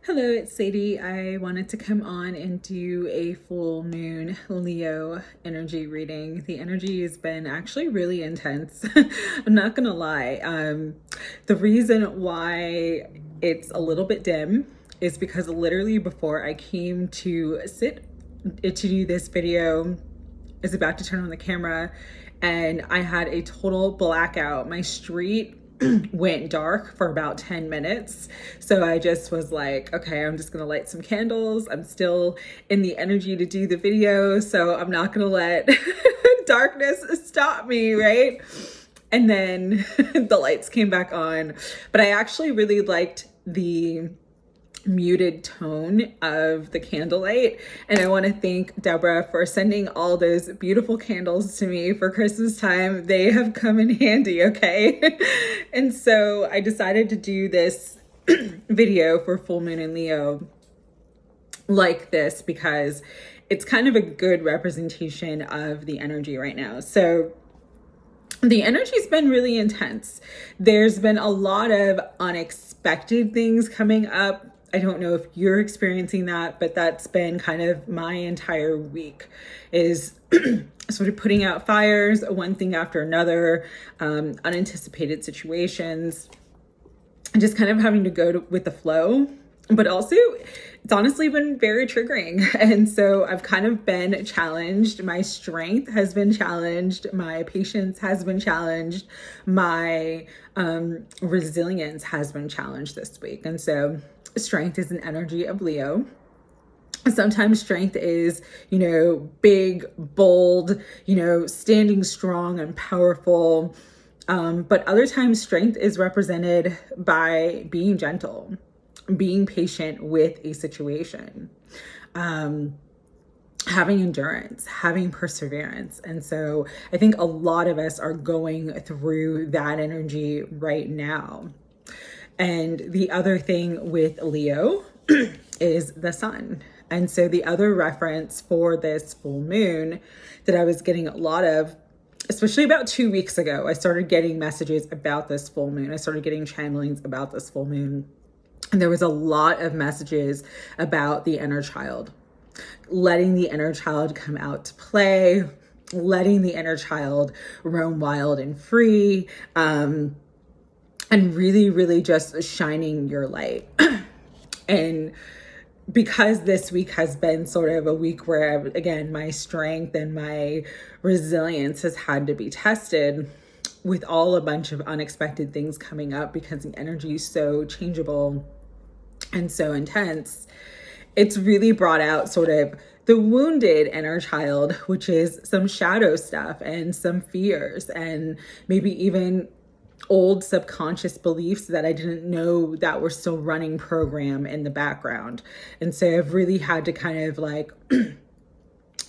Hello, it's Sadie. I wanted to come on and do a full moon Leo energy reading. The energy has been actually really intense. I'm not gonna lie. The reason why it's a little bit dim is because literally before I came to sit to do this video, I was about to turn on the camera and I had a total blackout. My street went dark for about 10 minutes. So I just was like, okay, I'm just gonna light some candles. I'm still in the energy to do the video, so I'm not gonna let darkness stop me, right? And then the lights came back on. But I actually really liked the muted tone of the candlelight, and I want to thank Deborah for sending all those beautiful candles to me for Christmas time. They have come in handy, okay? And so I decided to do this video for full moon in Leo like this because it's kind of a good representation of the energy right now. So the energy's been really intense. There's been a lot of unexpected things coming up. I don't know if you're experiencing that, but that's been kind of my entire week, is sort of putting out fires, one thing after another, unanticipated situations, and just kind of having to go with the flow. But also, it's honestly been very triggering. And so I've kind of been challenged. My strength has been challenged. My patience has been challenged. My resilience has been challenged this week. And so strength is an energy of Leo. Sometimes strength is, big, bold, standing strong and powerful. But other times strength is represented by being gentle, being patient with a situation, having endurance, having perseverance. And so I think a lot of us are going through that energy right now. And the other thing with Leo is the sun. And so the other reference for this full moon that I was getting a lot of, especially about 2 weeks ago, I started getting messages about this full moon. I started getting channelings about this full moon. And there was a lot of messages about the inner child, letting the inner child come out to play, letting the inner child roam wild and free, and really, really just shining your light. And because this week has been sort of a week where, again, my strength and my resilience has had to be tested with a bunch of unexpected things coming up because the energy is so changeable and so intense, it's really brought out sort of the wounded inner child, which is some shadow stuff and some fears and maybe even old subconscious beliefs that I didn't know that were still running program in the background. And so I've really had to kind of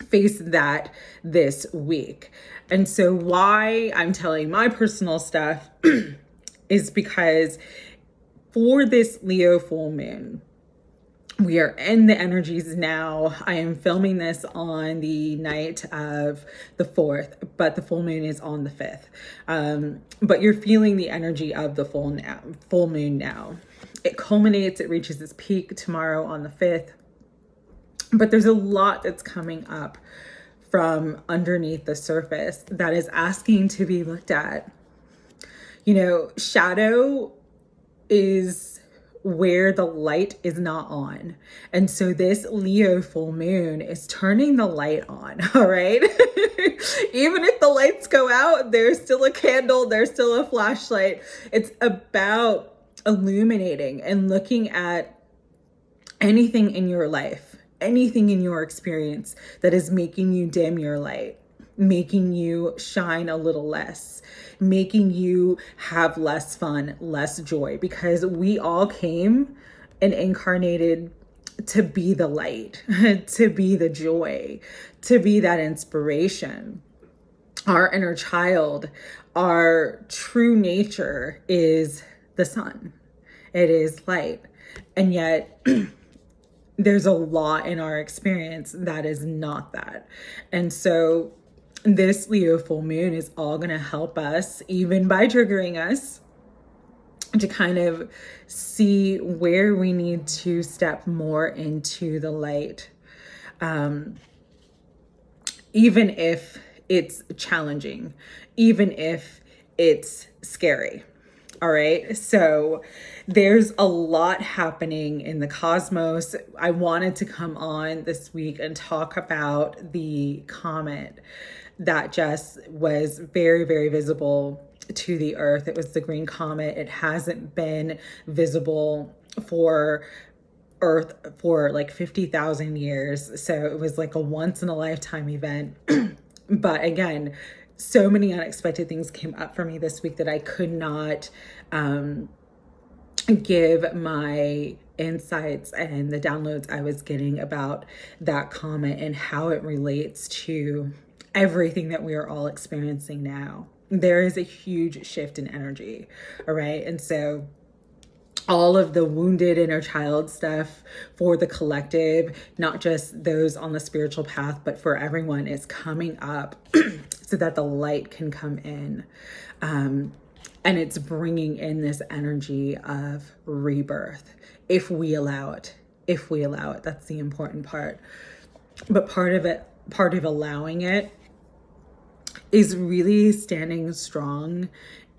face that this week. And so why I'm telling my personal stuff is because for this Leo full moon, we are in the energies now. I am filming this on the night of the 4th, but the full moon is on the 5th. But you're feeling the energy of the full moon now. It culminates, it reaches its peak tomorrow on the 5th. But there's a lot that's coming up from underneath the surface that is asking to be looked at. Shadow is where the light is not on. And so this Leo full moon is turning the light on, all right? Even if the lights go out, there's still a candle, there's still a flashlight. It's about illuminating and looking at anything in your life, anything in your experience that is making you dim your light, making you shine a little less, making you have less fun, less joy, because we all came and incarnated to be the light, to be the joy, to be that inspiration. Our inner child, our true nature is the sun. It is light. And yet there's a lot in our experience that is not that. And so this Leo full moon is all going to help us, even by triggering us, to kind of see where we need to step more into the light. Even if it's challenging, even if it's scary. All right. So there's a lot happening in the cosmos. I wanted to come on this week and talk about the comet that just was very, very visible to the earth. It was the green comet. It hasn't been visible for Earth for like 50,000 years. So it was like a once in a lifetime event. But again, so many unexpected things came up for me this week that I could not give my insights and the downloads I was getting about that comet and how it relates to everything that we are all experiencing now. There is a huge shift in energy, all right? And so all of the wounded inner child stuff for the collective, not just those on the spiritual path, but for everyone, is coming up so that the light can come in. And it's bringing in this energy of rebirth, if we allow it. If we allow it, that's the important part. But part of allowing it is really standing strong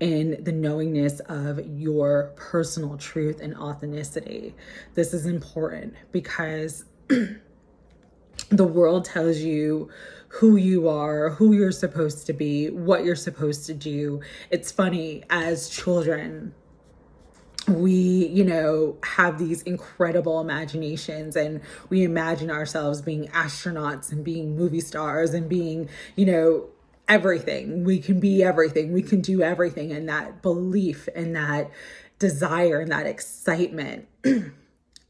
in the knowingness of your personal truth and authenticity. This is important because the world tells you who you are, who you're supposed to be, what you're supposed to do. It's funny, as children, we, have these incredible imaginations, and we imagine ourselves being astronauts and being movie stars and being, everything. We can be everything. We can do everything. And that belief and that desire and that excitement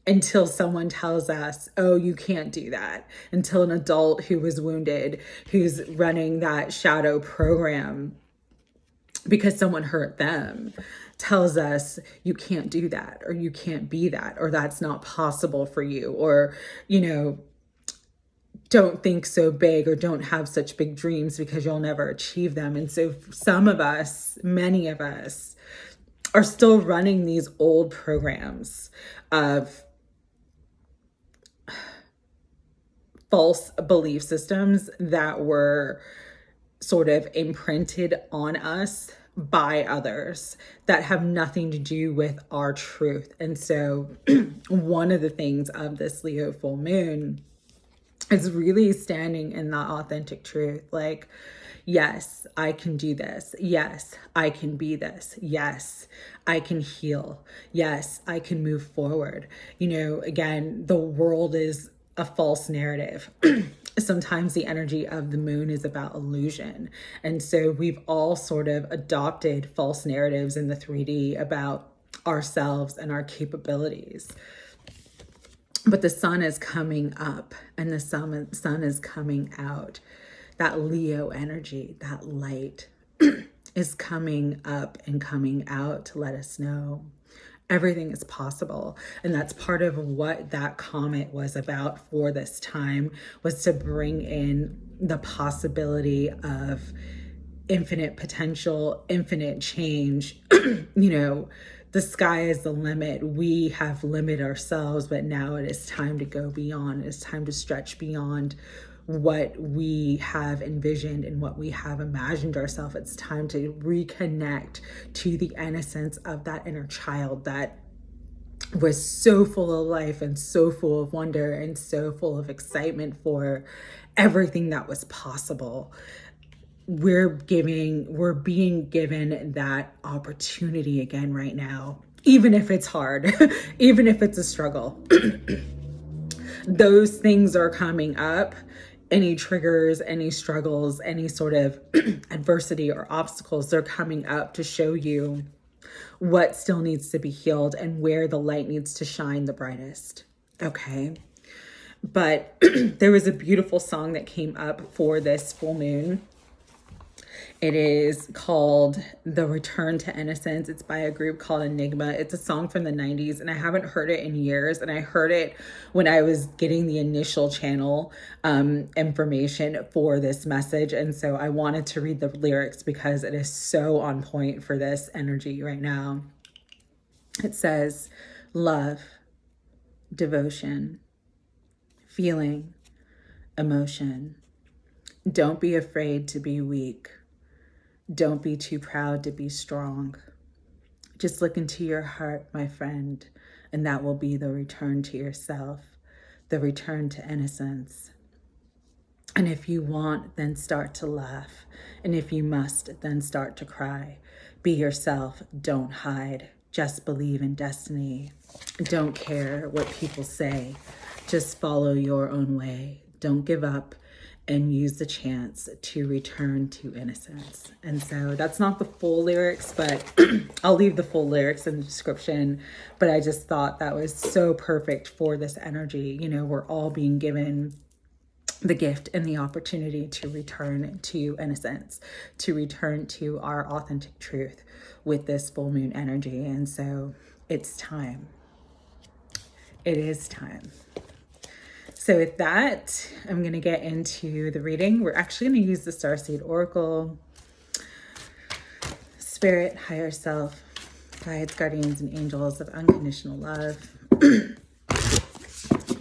until someone tells us, oh, you can't do that. Until an adult who was wounded, who's running that shadow program because someone hurt them, tells us you can't do that, or you can't be that, or that's not possible for you, or, don't think so big, or don't have such big dreams because you'll never achieve them. And so some of us, many of us, are still running these old programs of false belief systems that were sort of imprinted on us by others that have nothing to do with our truth. And so one of the things of this Leo full moon is really standing in that authentic truth. Like, yes, I can do this. Yes, I can be this. Yes, I can heal. Yes, I can move forward. Again, the world is a false narrative. Sometimes the energy of the moon is about illusion. And so we've all sort of adopted false narratives in the 3D about ourselves and our capabilities. But the sun is coming up and the sun is coming out. That Leo energy, that light is coming up and coming out to let us know everything is possible. And that's part of what that comet was about for this time, was to bring in the possibility of infinite potential, infinite change. The sky is the limit. We have limited ourselves, but now it is time to go beyond. It's time to stretch beyond what we have envisioned and what we have imagined ourselves. It's time to reconnect to the innocence of that inner child that was so full of life and so full of wonder and so full of excitement for everything that was possible. We're being given that opportunity again right now, even if it's hard, even if it's a struggle. Those things are coming up. Any triggers, any struggles, any sort of adversity or obstacles, they're coming up to show you what still needs to be healed and where the light needs to shine the brightest. Okay. But there was a beautiful song that came up for this full moon. It is called The Return to Innocence. It's by a group called Enigma. It's a song from the 90s, and I haven't heard it in years. And I heard it when I was getting the initial channel information for this message. And so I wanted to read the lyrics because it is so on point for this energy right now. It says love, devotion, feeling, emotion. Don't be afraid to be weak. Don't be too proud to be strong. Just look into your heart, my friend, and that will be the return to yourself, the return to innocence. And if you want, then start to laugh. And if you must, then start to cry. Be yourself. Don't hide. Just believe in destiny. Don't care what people say. Just follow your own way. Don't give up, and use the chance to return to innocence. And so that's not the full lyrics, but I'll leave the full lyrics in the description. But I just thought that was so perfect for this energy. You know, we're all being given the gift and the opportunity to return to innocence, to return to our authentic truth with this full moon energy. And so it's time. It is time. So with that, I'm going to get into the reading. We're actually going to use the Starseed Oracle, Spirit, Higher Self, Guides, Guardians, and Angels of Unconditional Love.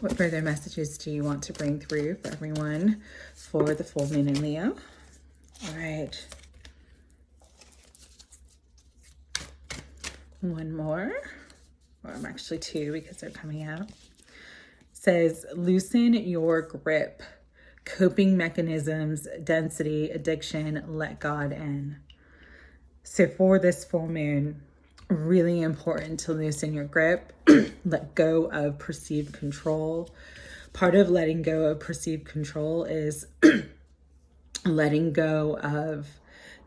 What further messages do you want to bring through for everyone for the full moon in Leo? All right. One more, or I'm actually two because they're coming out. Says, loosen your grip, coping mechanisms, density, addiction, let God in. So for this full moon, really important to loosen your grip, let go of perceived control. Part of letting go of perceived control is letting go of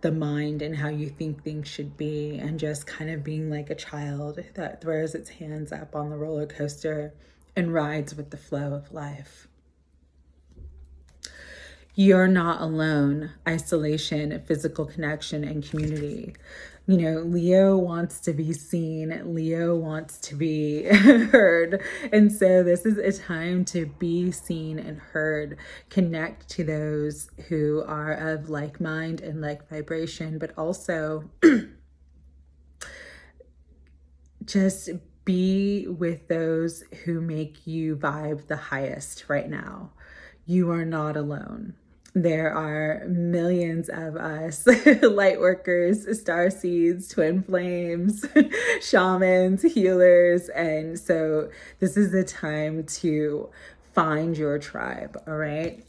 the mind and how you think things should be, and just kind of being like a child that throws its hands up on the roller coaster and rides with the flow of life. You're not alone. Isolation, physical connection, and community. You know, Leo wants to be seen. Leo wants to be heard. And so this is a time to be seen and heard. Connect to those who are of like mind and like vibration, but also just be with those who make you vibe the highest right now. You are not alone. There are millions of us, light workers, starseeds, twin flames, shamans, healers. And so this is the time to find your tribe, all right?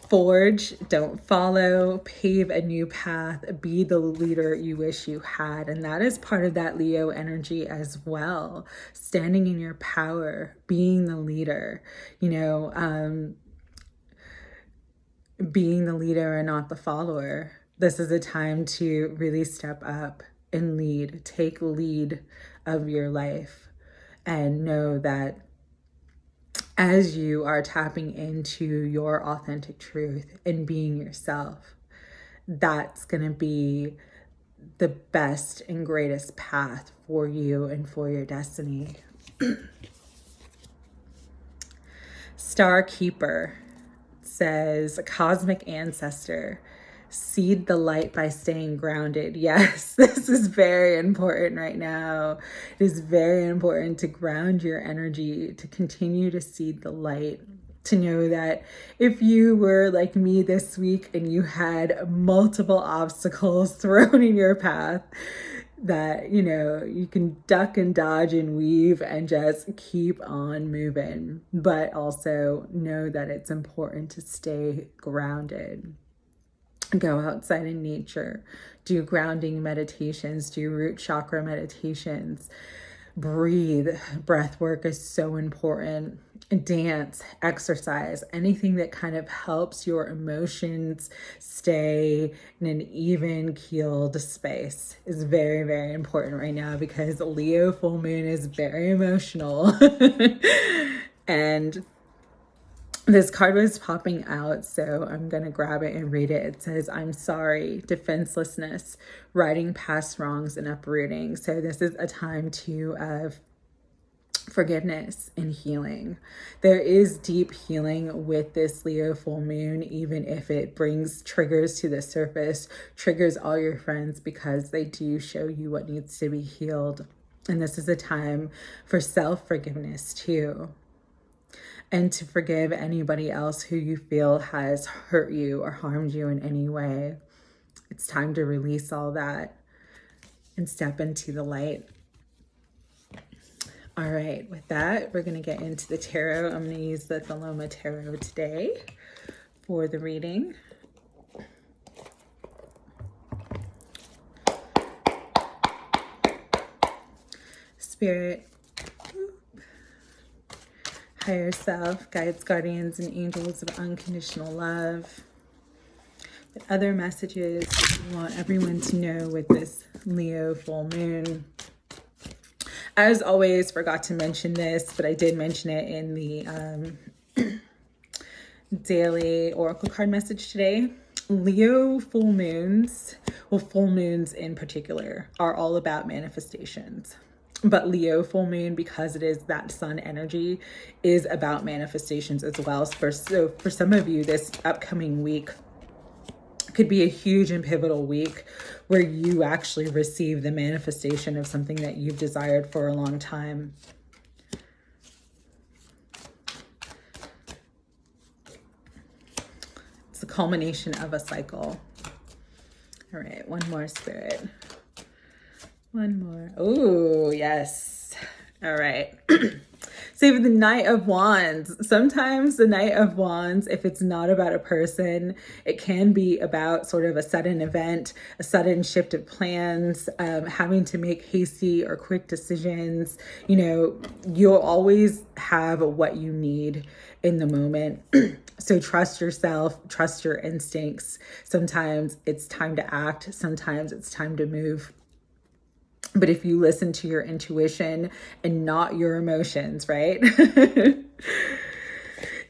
Forge, don't follow, pave a new path, be the leader you wish you had. And that is part of that Leo energy as well. Standing in your power, being the leader, you know, being the leader and not the follower. This is a time to really step up and lead, take lead of your life, and know that as you are tapping into your authentic truth and being yourself, that's going to be the best and greatest path for you and for your destiny. Star Keeper says, cosmic ancestor, seed the light by staying grounded. Yes, this is very important right now. It is very important to ground your energy, to continue to seed the light, to know that if you were like me this week and you had multiple obstacles thrown in your path, that, you know, you can duck and dodge and weave and just keep on moving, but also know that it's important to stay grounded. Go outside in nature, do grounding meditations, do root chakra meditations, breathe. Breath work is so important. Dance, exercise, anything that kind of helps your emotions stay in an even keeled space is very, very important right now, because Leo full moon is very emotional. And this card was popping out, so I'm going to grab it and read it. It says, I'm sorry, defenselessness, righting past wrongs and uprooting. So this is a time to forgiveness and healing. There is deep healing with this Leo full moon, even if it brings triggers to the surface, triggers all your friends, because they do show you what needs to be healed. And this is a time for self-forgiveness too. And to forgive anybody else who you feel has hurt you or harmed you in any way. It's time to release all that and step into the light. All right, with that, we're going to get into the tarot. I'm going to use the Thelema Tarot today for the reading. Spirit, higher self, guides, guardians, and angels of unconditional love. What other messages you want everyone to know with this Leo full moon? As always, forgot to mention this, but I did mention it in the daily oracle card message today. Leo full moons, well, full moons in particular, are all about manifestations. But Leo full moon, because it is that sun energy, is about manifestations as well. So for some of you, this upcoming week could be a huge and pivotal week where you actually receive the manifestation of something that you've desired for a long time. It's the culmination of a cycle. All right, one more, Spirit. One more. Oh, yes. All right. So the Knight of Wands. Sometimes the Knight of Wands, if it's not about a person, it can be about sort of a sudden event, a sudden shift of plans, having to make hasty or quick decisions. You know, you'll always have what you need in the moment. So trust yourself, trust your instincts. Sometimes it's time to act. Sometimes it's time to move. But if you listen to your intuition and not your emotions, right?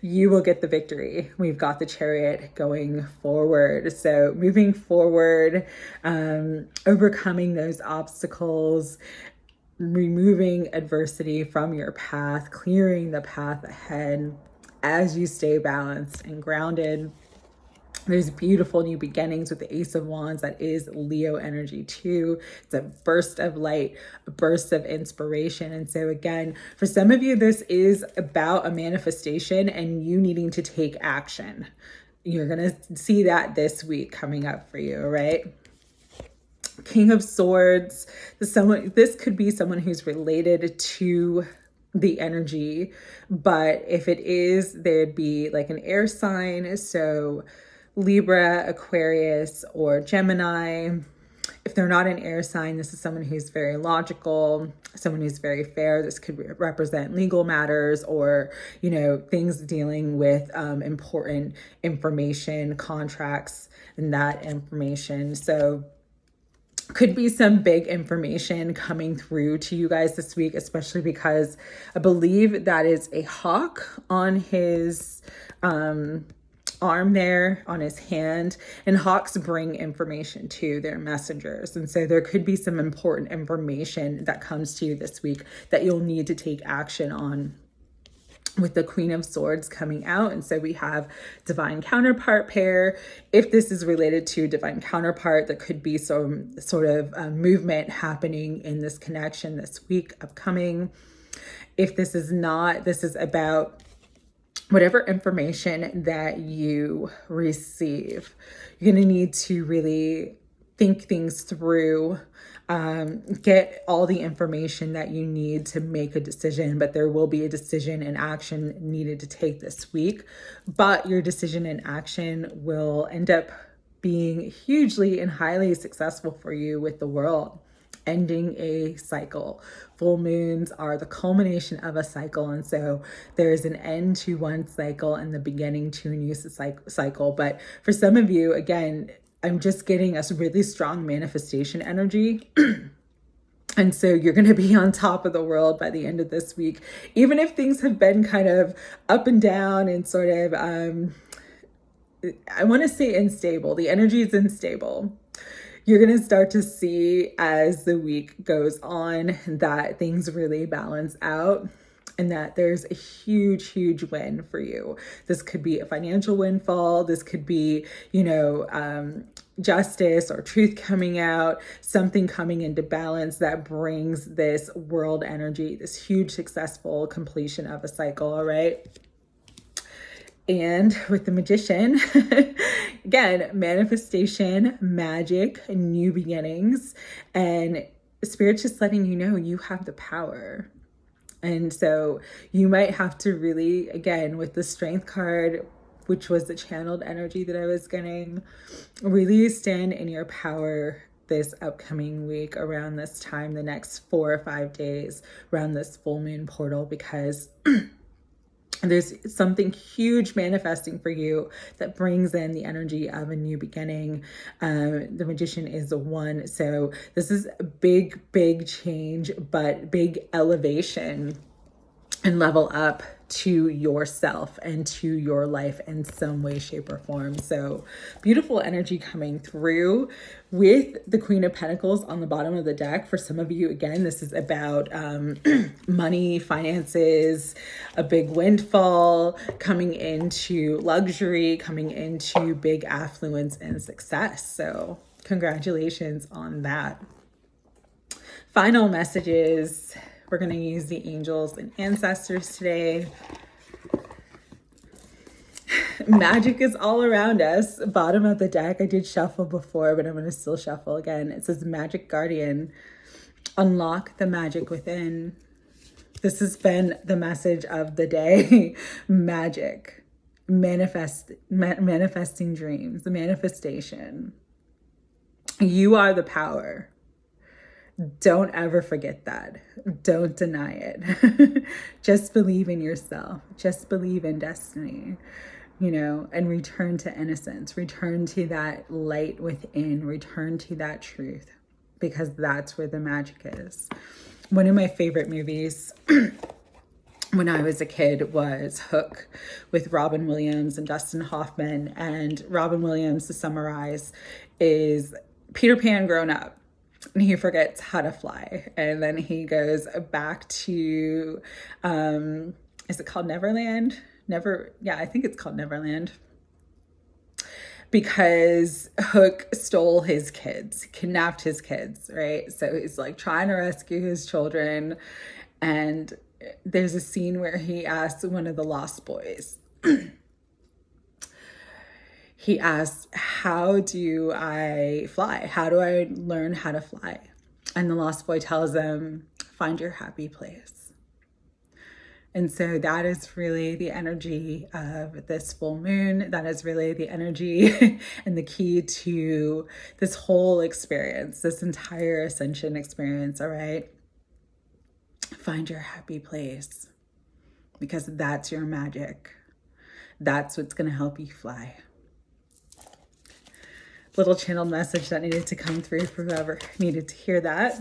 You will get the victory. We've got the Chariot going forward. So moving forward, overcoming those obstacles, removing adversity from your path, clearing the path ahead as you stay balanced and grounded. There's beautiful new beginnings with the Ace of Wands. That is Leo energy too. It's a burst of light, a burst of inspiration. And so again, for some of you, this is about a manifestation and you needing to take action. You're going to see that this week coming up for you, right? King of Swords. This could be someone who's related to the energy, but if it is, there'd be like an air sign. So Libra, Aquarius, or Gemini. If they're not an air sign, this is someone who's very logical, someone who's very fair. This could represent legal matters or, you know, things dealing with important information, contracts, and that information. So could be some big information coming through to you guys this week, especially because I believe that is a hawk on his arm there, on his hand, and hawks bring information too. They're messengers. And so there could be some important information that comes to you this week that you'll need to take action on, with the Queen of Swords coming out. And so we have divine counterpart pair. If this is related to divine counterpart, there could be some sort of movement happening in this connection this week upcoming. If this is not, this is about whatever information that you receive. You're going to need to really think things through, get all the information that you need to make a decision, but there will be a decision and action needed to take this week. But your decision and action will end up being hugely and highly successful for you with the world. Ending a cycle. Full moons are the culmination of a cycle. And so there is an end to one cycle and the beginning to a new cycle. But for some of you, again, I'm just getting a really strong manifestation energy. And so you're going to be on top of the world by the end of this week. Even if things have been kind of up and down and sort of, I want to say unstable. The energy is unstable. You're going to start to see as the week goes on that things really balance out. and that there's a huge, huge win for you. This could be a financial windfall. This could be, justice or truth coming out, something coming into balance that brings this world energy, this huge successful completion of a cycle, all right? And with the Magician, again, manifestation, magic, new beginnings, and Spirit's just letting you know you have the power. And so you might have to really, again, with the Strength card, which was the channeled energy that I was getting, really stand in your power this upcoming week around this time, the next 4 or 5 days around this full moon portal, because there's something huge manifesting for you that brings in the energy of a new beginning. The Magician is the one. So this is a big, big change, but big elevation and level up to yourself and to your life in some way, shape, or form. So beautiful energy coming through with the Queen of Pentacles on the bottom of the deck. For some of you, again, this is about money, finances, a big windfall, coming into luxury, coming into big affluence and success. So congratulations on that. Final messages. We're going to use the angels and ancestors today. Magic is all around us. Bottom of the deck, I did shuffle before, but I'm going to still shuffle again. It says Magic Guardian. Unlock the magic within. This has been the message of the day. Magic. Manifesting dreams. The manifestation. You are the power. Don't ever forget that. Don't deny it. Just believe in yourself. Just believe in destiny, and return to innocence. Return to that light within. Return to that truth, because that's where the magic is. One of my favorite movies when I was a kid was Hook with Robin Williams and Dustin Hoffman. And Robin Williams, to summarize, is Peter Pan grown up. And he forgets how to fly. And then he goes back to, is it called Neverland? I think it's called Neverland. Because Hook stole his kids, kidnapped his kids, right? So he's like trying to rescue his children. And there's a scene where he asks one of the Lost Boys, he asks, how do I fly? How do I learn how to fly? And the Lost Boy tells him, find your happy place. And so that is really the energy of this full moon. That is really the energy and the key to this whole experience, this entire ascension experience, all right? Find your happy place, because that's your magic. That's what's going to help you fly. Little channeled message that needed to come through for whoever needed to hear that.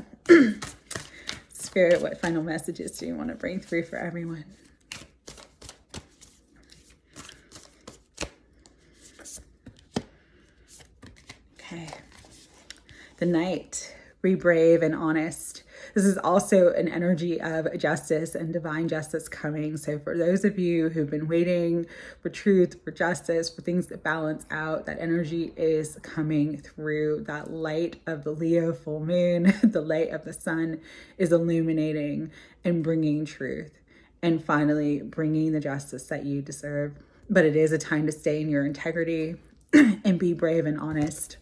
Spirit, what final messages do you want to bring through for everyone? Okay. The Knight. Be brave and honest. This is also an energy of justice and divine justice coming. So for those of you who've been waiting for truth, for justice, for things that balance out, that energy is coming through. That light of the Leo full moon, the light of the sun is illuminating and bringing truth, and finally bringing the justice that you deserve. But it is a time to stay in your integrity and be brave and honest.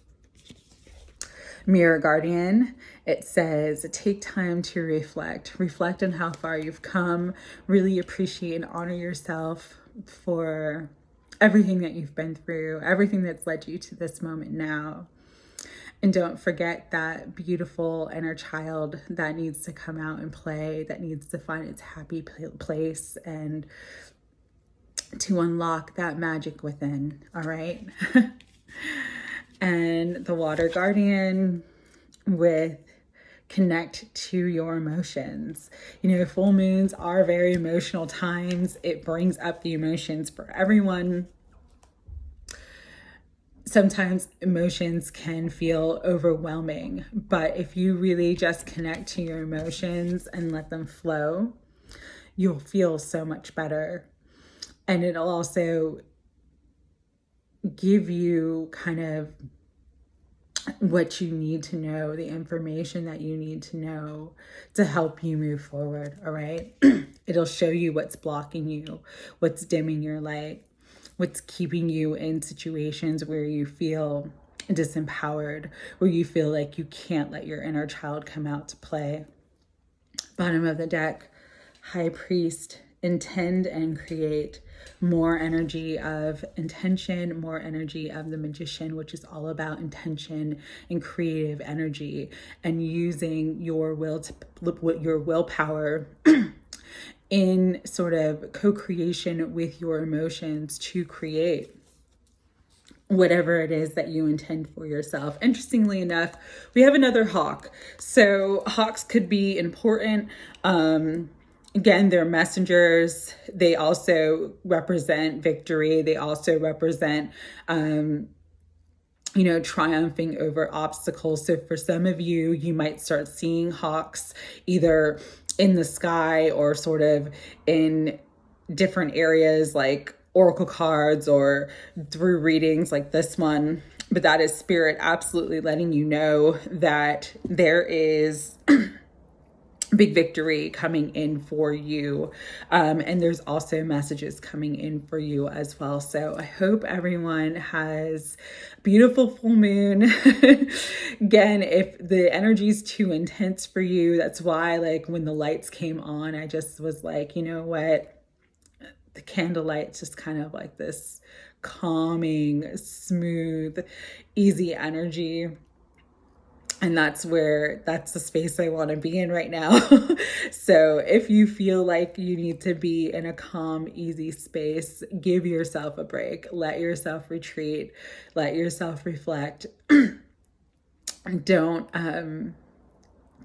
Mirror Guardian, it says, take time to reflect on how far you've come, really appreciate and honor yourself for everything that you've been through, everything that's led you to this moment now. And don't forget that beautiful inner child that needs to come out and play, that needs to find its happy place and to unlock that magic within, all right? And the Water Guardian with connect to your emotions. Full moons are very emotional times. It brings up the emotions for everyone. Sometimes emotions can feel overwhelming, but if you really just connect to your emotions and let them flow, you'll feel so much better. And it'll also give you kind of what you need to know, the information that you need to know to help you move forward, all right? It'll show you what's blocking you, what's dimming your light, what's keeping you in situations where you feel disempowered, where you feel like you can't let your inner child come out to play. Bottom of the deck, High Priest, intend and create. More energy of intention, more energy of the Magician, which is all about intention and creative energy, and using your willpower in sort of co-creation with your emotions to create whatever it is that you intend for yourself. Interestingly enough, we have another hawk. So hawks could be important. Again, they're messengers. They also represent victory. They also represent, triumphing over obstacles. So for some of you, you might start seeing hawks either in the sky or sort of in different areas like oracle cards or through readings like this one. But that is spirit absolutely letting you know that there is big victory coming in for you. And there's also messages coming in for you as well. So I hope everyone has a beautiful full moon. Again, if the energy is too intense for you, that's why like when the lights came on, I just was like, you know what? The candlelight's just kind of like this calming, smooth, easy energy. And that's the space I want to be in right now. So if you feel like you need to be in a calm, easy space, give yourself a break, let yourself retreat, let yourself reflect. Don't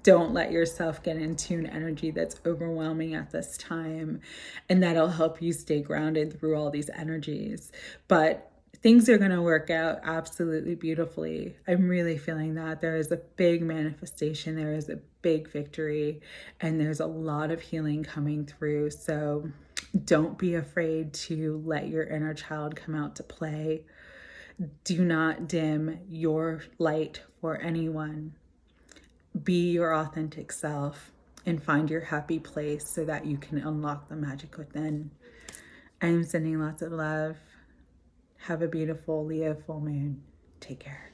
let yourself get into an energy that's overwhelming at this time. And that'll help you stay grounded through all these energies. But things are going to work out absolutely beautifully. I'm really feeling that. There is a big manifestation. There is a big victory. And there's a lot of healing coming through. So don't be afraid to let your inner child come out to play. Do not dim your light for anyone. Be your authentic self and find your happy place so that you can unlock the magic within. I'm sending lots of love. Have a beautiful Leo full moon. Take care.